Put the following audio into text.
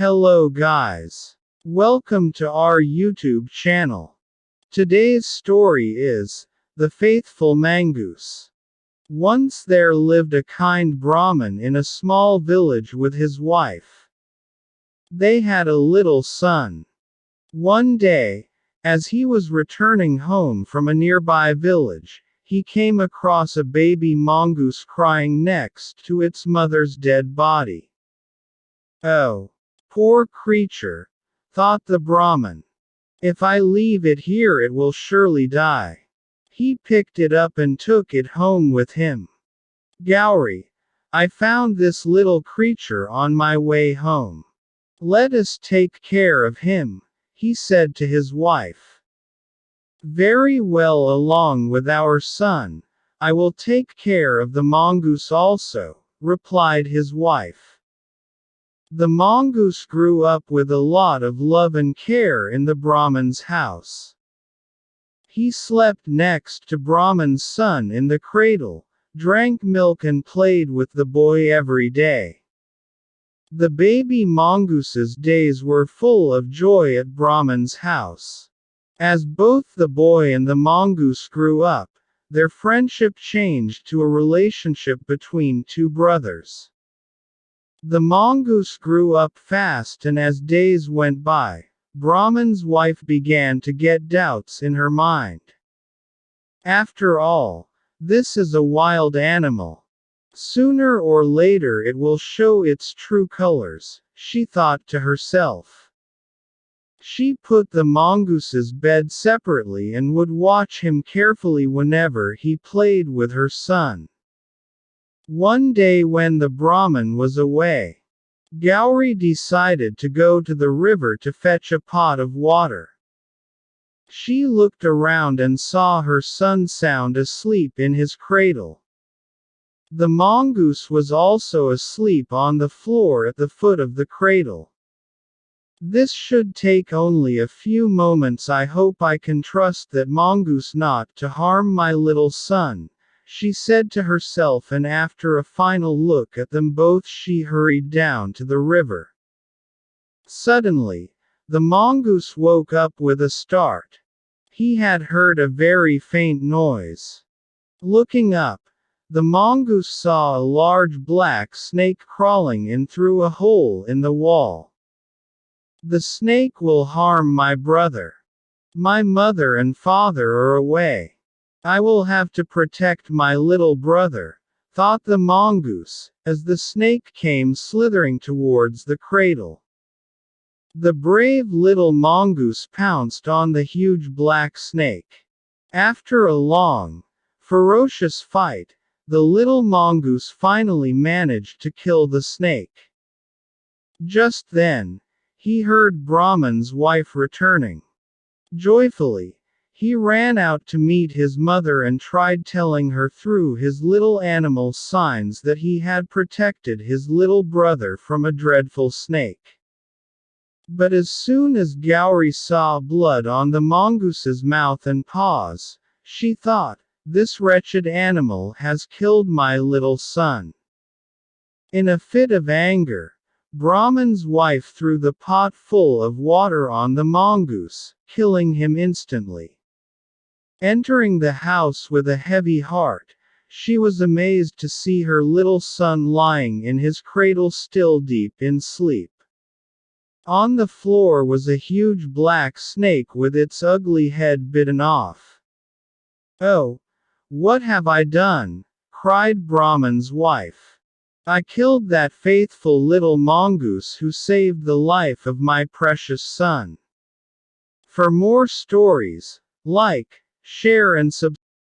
Hello guys. Welcome to our YouTube channel. Today's story is The Faithful Mangoose. Once there lived a kind Brahmin in a small village with his wife. They had a little son. One day, as he was returning home from a nearby village, he came across a baby mongoose crying next to its mother's dead body. "Oh, poor creature," thought the Brahmin. "If I leave it here it will surely die." He picked it up and took it home with him. "Gauri, I found this little creature on my way home. Let us take care of him," he said to his wife. "Very well, along with our son, I will take care of the mongoose also," replied his wife. The mongoose grew up with a lot of love and care in the Brahmin's house. He slept next to Brahmin's son in the cradle, drank milk and played with the boy every day. The baby mongoose's days were full of joy at Brahmin's house. As both the boy and the mongoose grew up, their friendship changed to a relationship between two brothers. The mongoose grew up fast, and as days went by, Brahmin's wife began to get doubts in her mind. "After all, this is a wild animal. Sooner or later it will show its true colors," she thought to herself. She put the mongoose's bed separately and would watch him carefully whenever he played with her son. One day when the Brahmin was away, Gauri decided to go to the river to fetch a pot of water. She looked around and saw her son sound asleep in his cradle. The mongoose was also asleep on the floor at the foot of the cradle. "This should take only a few moments. I hope I can trust that mongoose not to harm my little son," she said to herself, and after a final look at them both she hurried down to the river. Suddenly, the mongoose woke up with a start. He had heard a very faint noise. Looking up, the mongoose saw a large black snake crawling in through a hole in the wall. "The snake will harm my brother. My mother and father are away. I will have to protect my little brother," thought the mongoose, as the snake came slithering towards the cradle. The brave little mongoose pounced on the huge black snake. After a long, ferocious fight, the little mongoose finally managed to kill the snake. Just then, he heard Brahmin's wife returning. Joyfully, he ran out to meet his mother and tried telling her through his little animal signs that he had protected his little brother from a dreadful snake. But as soon as Gauri saw blood on the mongoose's mouth and paws, she thought, "This wretched animal has killed my little son." In a fit of anger, Brahmin's wife threw the pot full of water on the mongoose, killing him instantly. Entering the house with a heavy heart, she was amazed to see her little son lying in his cradle still deep in sleep. On the floor was a huge black snake with its ugly head bitten off. "Oh, what have I done?" cried Brahmin's wife. "I killed that faithful little mongoose who saved the life of my precious son." For more stories, like, share and subscribe.